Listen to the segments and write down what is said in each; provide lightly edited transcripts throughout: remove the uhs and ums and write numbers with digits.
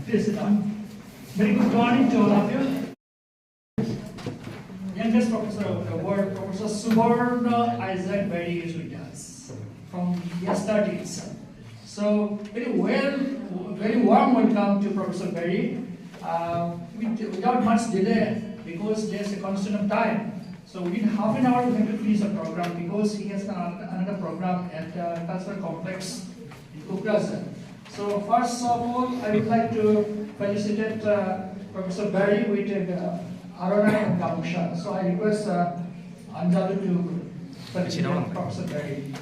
Please sit down. Very good morning to all of you. Youngest professor of the world, Professor Subarna Isaac BARI is with us from yesterday itself. So very warm welcome to Professor BARI. Without much delay, because there's a constraint of time. So within half an hour we have to finish the program because he has another program at Cultural Complex in Kukraza. So first of all, I would like to felicitate Professor BARI with Arora and Gamusha. So I request Anjalu to felicitate Professor BARI.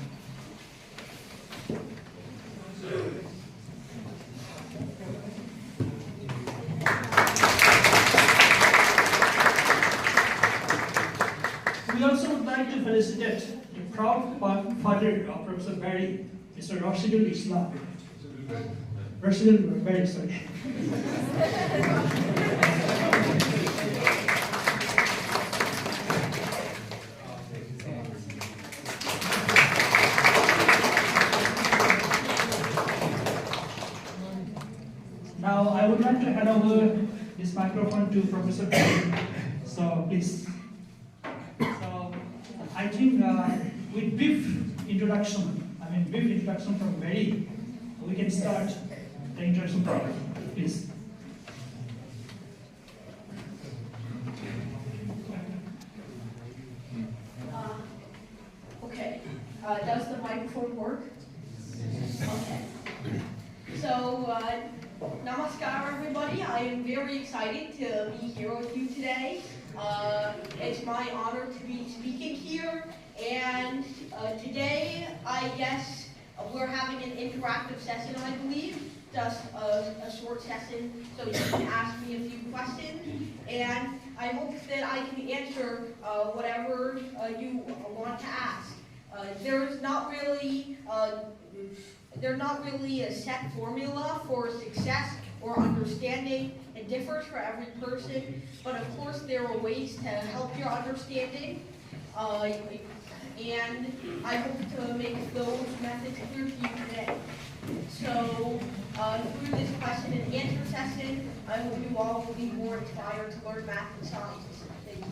We also would like to felicitate the proud father of Professor BARI, Mr. Rashidul Islam. Rashidul BARI, sorry. Now I would like to hand over this microphone to Professor BARI. So please. I think with brief introduction from BARI, we can start the introduction program. Please. Okay. Does the microphone work? Okay. So, namaskar everybody. I am very excited to be here with you today. It's my honor to be speaking here, and today I guess we're having an interactive session, I believe, just a short session, so you can ask me a few questions, and I hope that I can answer whatever you want to ask. There's not really a set formula for success or understanding. It differs for every person, but of course there are ways to help your understanding, and I hope to make those methods clear to you today. So through this question and answer session, I hope you all will be more inspired to learn math and science. Thank you.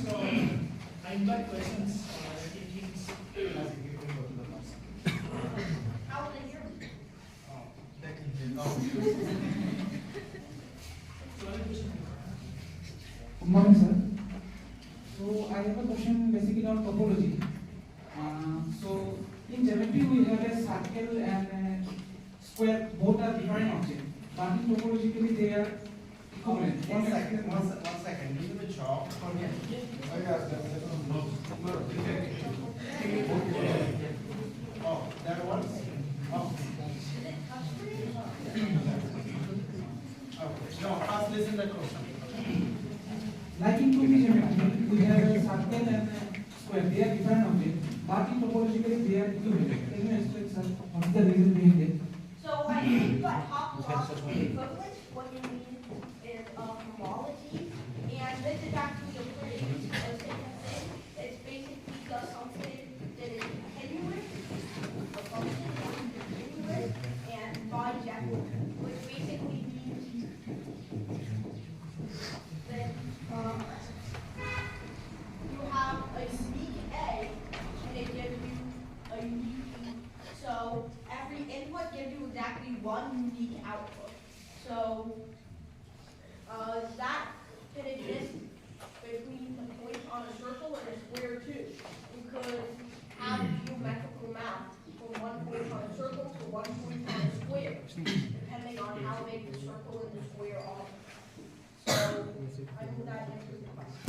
So I invite questions. How will they hear me? Good morning, sir. So I have a question basically on topology. So in geometry we have a circle and a square, both are different objects, but in topologically they are equivalent. One second. Give me the chalk. Oh, that one? Oh. Okay. No, first listen to the question. Like in 2D geometry, we have a circle and a square. They are different objects, but in topologically they are equivalent. Can you explain, sir, what's the reason behind it? So I think by topological equivalence, what you mean is homology, and this is actually a pretty simple thing. It's basically just something that is continuous, a function that is continuous, and bijective, which basically means that you have a unique A, and it gives you a unique B. So every input gives you exactly one unique output. So that can exist between the point on a circle and a square too. You could have geometrical math from one point on a circle to one point on a square, depending on how big the circle and the square are. So I hope that answers the question.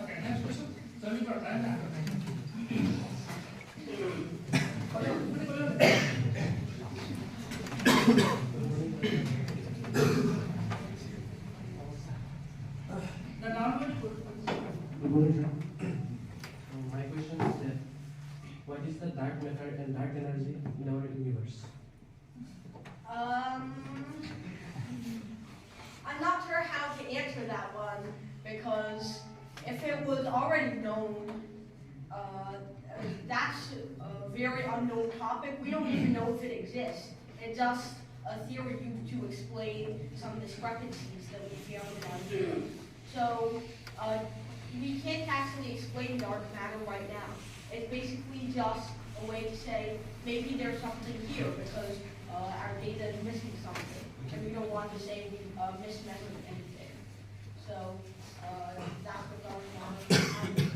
Okay, next question. Sorry for time. My question is that what is the dark matter and dark energy in our universe? that one because if it was already known, that's a very unknown topic. We don't even know if it exists. It's just a theory used to explain some discrepancies that we found down here. So we can't actually explain dark matter right now. It's basically just a way to say maybe there's something here because our data is missing something, and we don't want to say we mismeasured anything. So that's what dark matter.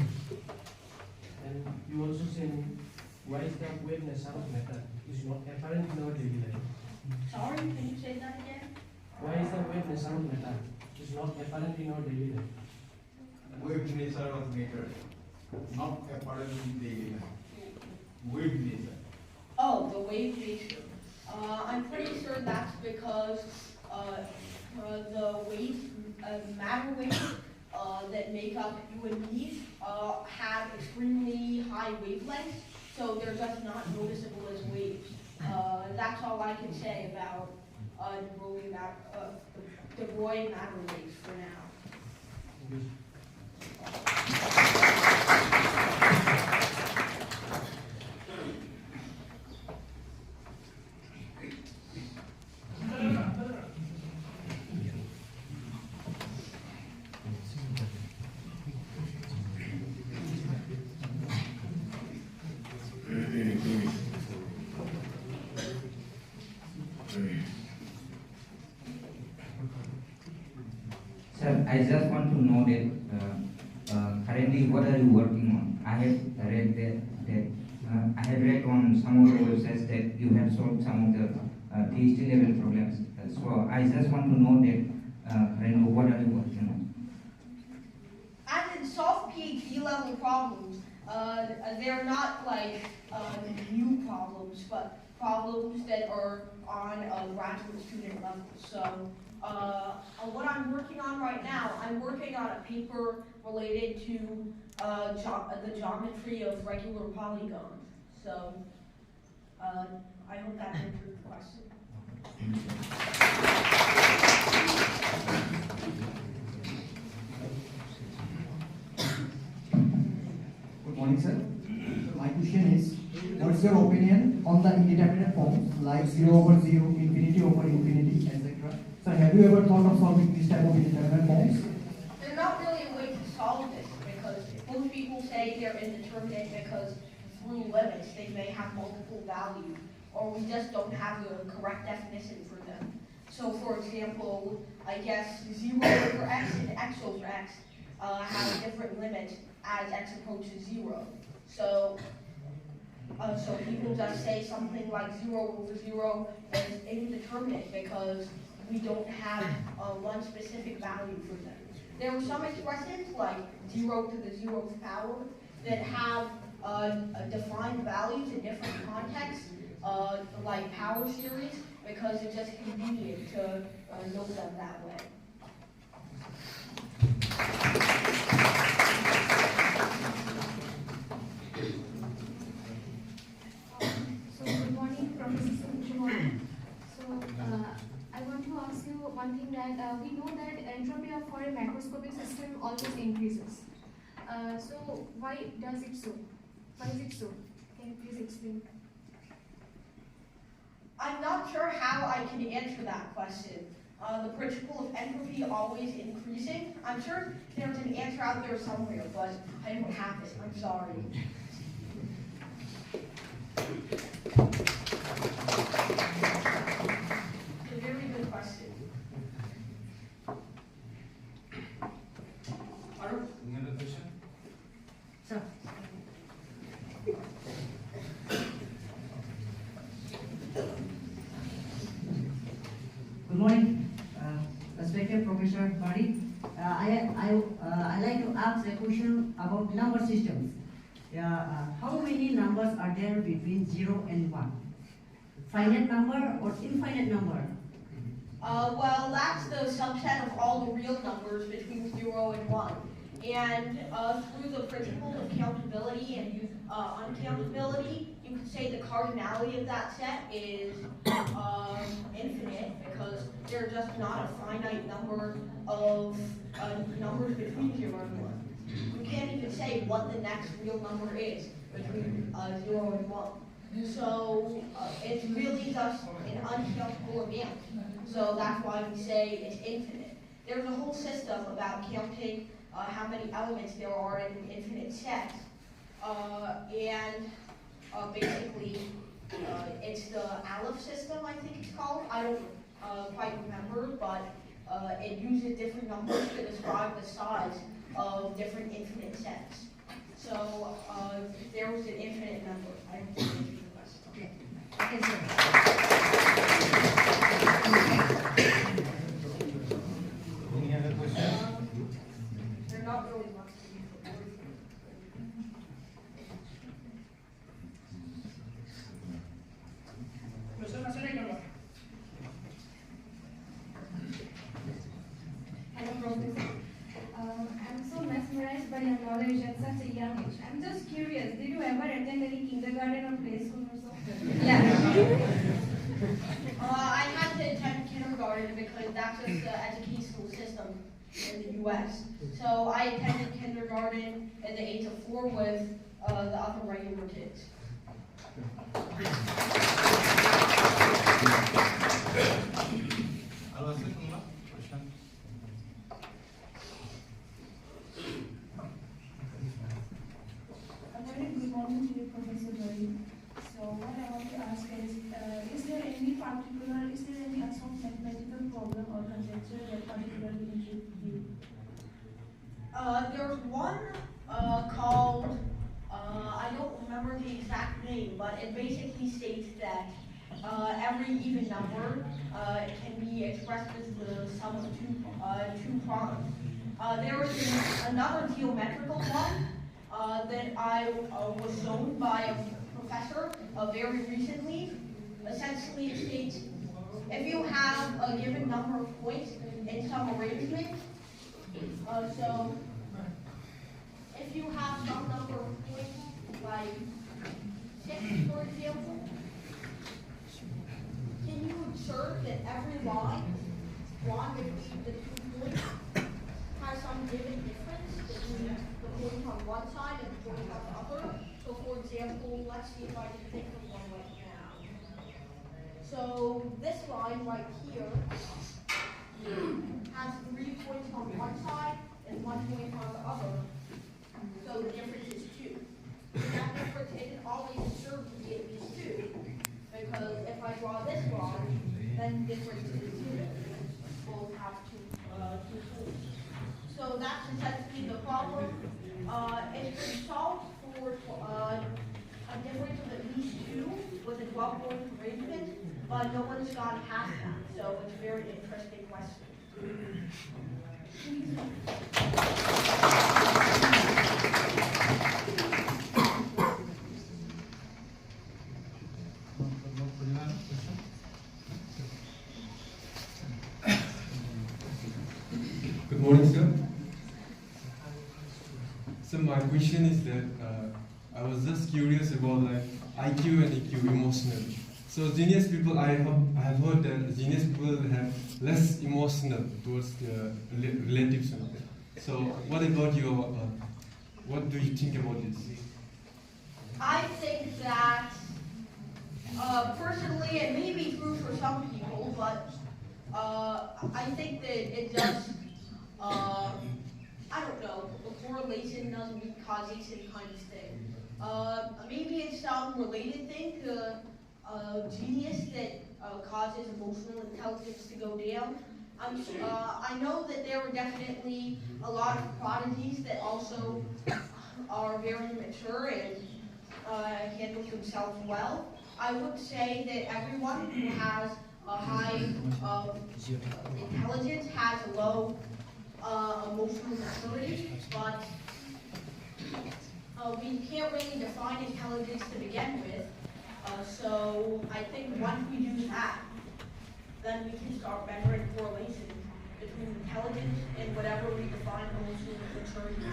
And you also said, why is the wavelength of matter is not apparent in our daily life? Sorry, can you say that again? Why is the wavelength of matter is not apparent in our daily life? Wave nature of matter, not apparent in daily life. Wave nature. Oh, the wave nature. I'm pretty sure that's because the wave, matter waves that make up you and me have extremely high wavelengths, so they're just not noticeable as waves. That's all I can say about de Broglie matter waves for now. Sir, I just want to know that currently what are you working on? I have read I have read on some of the websites that you have solved some of the PhD level problems. So I just want to know that currently what are you working on? As in solve PhD level problems, they're not like new problems, but problems that are on a graduate student level. So what I'm working on right now, I'm working on a paper related to the geometry of regular polygons. So I hope that answers the question. Good morning, sir. So my question is, what's your opinion on the indeterminate forms like 0 over 0, infinity over infinity, etc.? So have you ever thought of solving this type of indeterminate forms? There's not really a way to solve this because most people say they're indeterminate because through limits they may have multiple values, or we just don't have the correct definition for them. So for example, I guess 0 over x and x over x have a different limit as x approaches 0. So so people just say something like 0 over 0 is indeterminate because we don't have one specific value for them. There are some expressions like 0 to the 0th power that have defined values in different contexts, like power series, because it's just convenient to know them that way. So good morning, Professor Cosmology. So I want to ask you one thing that we know that entropy for a macroscopic system always increases. So why does it so? Why is it so? Can you please explain? I'm not sure how I can answer that question. The principle of entropy always increasing. I'm sure there's an answer out there somewhere, but I don't have it. I'm sorry. It's a very good question. Another question? Sir. Good morning, respected Professor BARI. I like to ask a question about number systems. How many numbers are there between 0 and 1? Finite number or infinite number? Well, that's the subset of all the real numbers between 0 and 1. And through the principle of countability and uncountability, you could say the cardinality of that set is infinite, because there are just not a finite number of numbers between 0 and 1. You can't even say what the next real number is between 0 and 1. So it's really just an uncountable amount. So that's why we say it's infinite. There's a whole system about counting how many elements there are in an infinite set. Basically, it's the Aleph system, I think it's called. I don't quite remember, but it uses different numbers to describe the size of different infinite sets. So there was an infinite number. I don't think it's the question. Okay. Okay, sir. Any other questions? They're not really much to use the word. Hello, Professor. I'm so mesmerized by your knowledge at such a young age. I'm just curious, did you ever attend any kindergarten or play school or something? Yeah. I had to attend kindergarten because that's just the educational system in the U.S. So I attended kindergarten at the age of 4 with the other regular kids. I'll ask you one question. A very good morning to you, Professor Bari. So what I want to ask is there any unsolved mathematical problem or conjecture that particularly intrigues you? There's one called, I don't remember the exact name, but it basically states that every even number can be expressed as the sum of two primes. There was another geometrical one that I was shown by a professor very recently. Essentially, it states if you have a given number of points in some arrangement, so if you have some number of points, like 6, for example, can you observe that every line drawn between the 2 points has some given difference between the point on one side and the point on the other? So for example, let's see if I can think of one right now. So this line right here has 3 points on one side and 1 point on the other. So the difference is 2. That difference isn't always observed to be at least 2. Because if I draw this line, then the difference is 0. Both have two points. So that's essentially the problem. It's been solved for a difference of at least 2 with a 12-point arrangement, but no one's gone past that. So it's a very interesting question. Good morning, sir. So my question is that I was just curious about like IQ and EQ, emotional. So genius people, I have heard that genius people have less emotional towards the relatives and all that. So what about your, what do you think about this? I think that, personally, it may be true for some people, but I think that it does, I don't know, a correlation doesn't mean causation kind of thing. Maybe it's some related thing to genius that causes emotional intelligence to go down. I know that there are definitely a lot of prodigies that also are very mature and handle themselves well. I would say that everyone who has a high intelligence has a low emotional maturity, but we can't really define intelligence to begin with. So I think once we do that, then we can start measuring correlation between intelligence and whatever we define emotional maturity to be.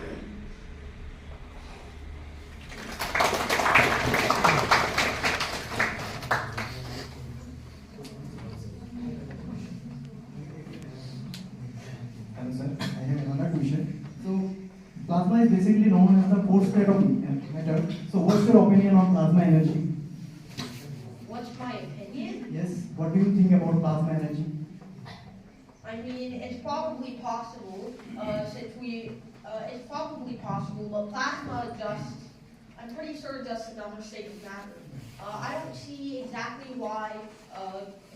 Hello sir, I have another question. So, plasma is basically known as the fourth state of matter. So, what's your opinion on plasma energy? What's my opinion? Yes, what do you think about plasma energy? I mean, it's probably possible, it's probably possible, but plasma just, I'm pretty sure just another state of matter. I don't see exactly why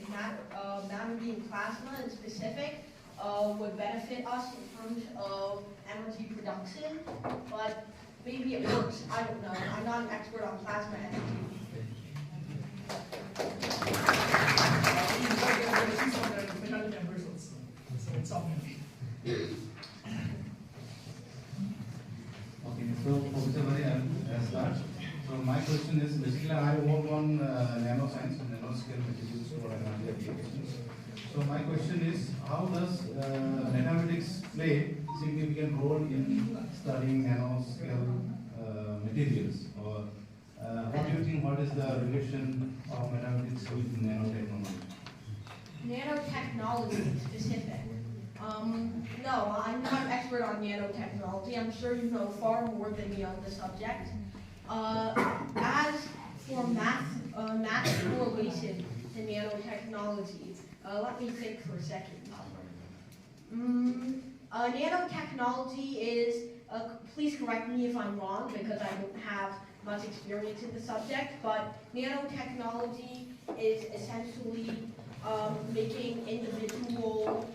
matter being plasma in specific would benefit us in terms of energy production, but maybe it works. I don't know. I'm not an expert on plasma energy. Okay, so Professor Bari, I'll start. So my question is basically I work on nanoscience and nanoscale materials for energy applications. So my question is, how does mathematics play significant role in studying nanoscale materials? Or what do you think? What is the relation of mathematics with nanotechnology? Nanotechnology specific. No, I'm not an expert on nanotechnology. I'm sure you know far more than me on the subject. As for math correlation to nanotechnology, let me think for a second. Nanotechnology is, please correct me if I'm wrong because I don't have much experience in the subject, but nanotechnology is essentially making individual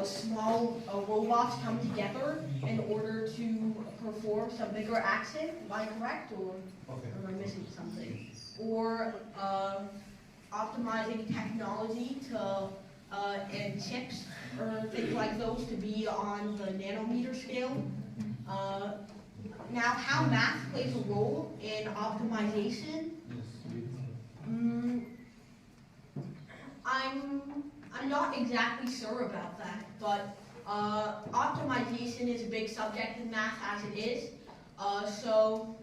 small robots come together in order to perform some bigger action. Am I correct, or am I missing something? Or optimizing technology to and chips or things like those to be on the nanometer scale. Now, how math plays a role in optimization? I'm not exactly sure about that, but optimization is a big subject in math as it is. So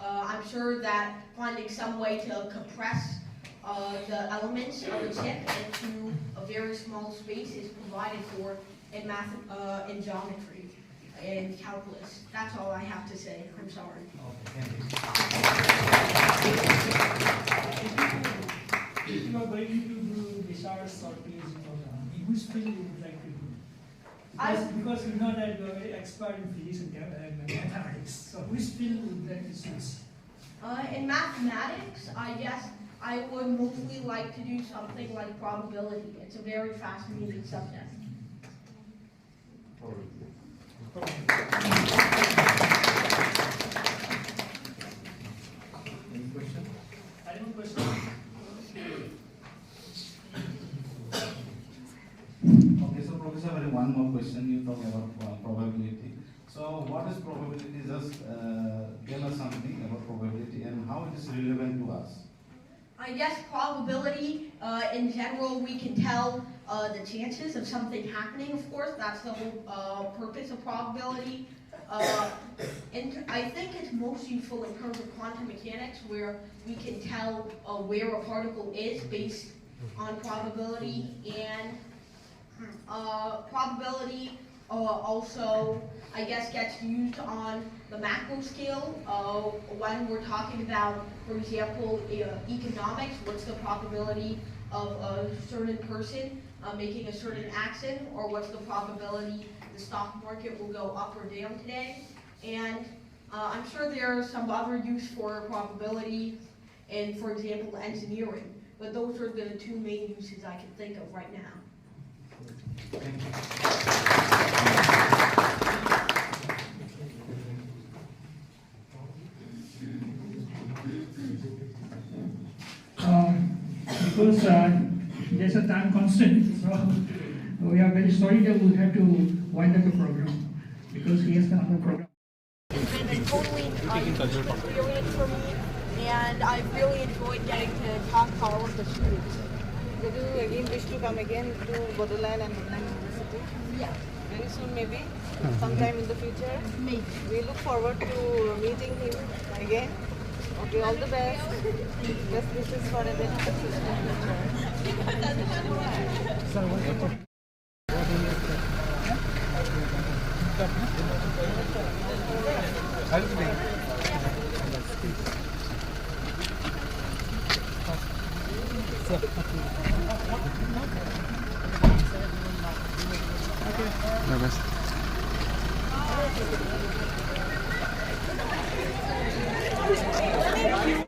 I'm sure that finding some way to compress the elements of a chip into a very small space is provided for in math, in geometry, and calculus. That's all I have to say. I'm sorry. If you are going to do research or PhD program, in which field you would like to do? Because you know that you are very expert in physics and mathematics. So which field would you like to choose? In mathematics, I guess I would mostly like to do something like probability. It's a very fascinating subject. Any question? I have a question. Okay, so Professor, one more question. You talk about probability. So what is probability? Just tell us something about probability and how it is relevant to us. I guess probability, in general, we can tell the chances of something happening, of course. That's the whole purpose of probability. And I think it's most useful in terms of quantum mechanics, where we can tell where a particle is based on probability. And probability also, I guess, gets used on the macro scale when we're talking about, for example, economics. What's the probability of a certain person making a certain action, or what's the probability the stock market will go up or down today? And I'm sure there are some other use for probability in, for example, engineering, but those are the two main uses I can think of right now. Thank you. Because there's a time constraint, so we are very sorry that we have to wind up the program because he has another program. It's been a totally new experience for me, and I've really enjoyed getting to talk to all of the students. Would you again wish to come again to Bodoland and Bodoland University? Yeah. Very soon maybe? Sometime in the future? Maybe. We look forward to meeting him again. Okay, all the best. Best wishes for a very successful future. Okay.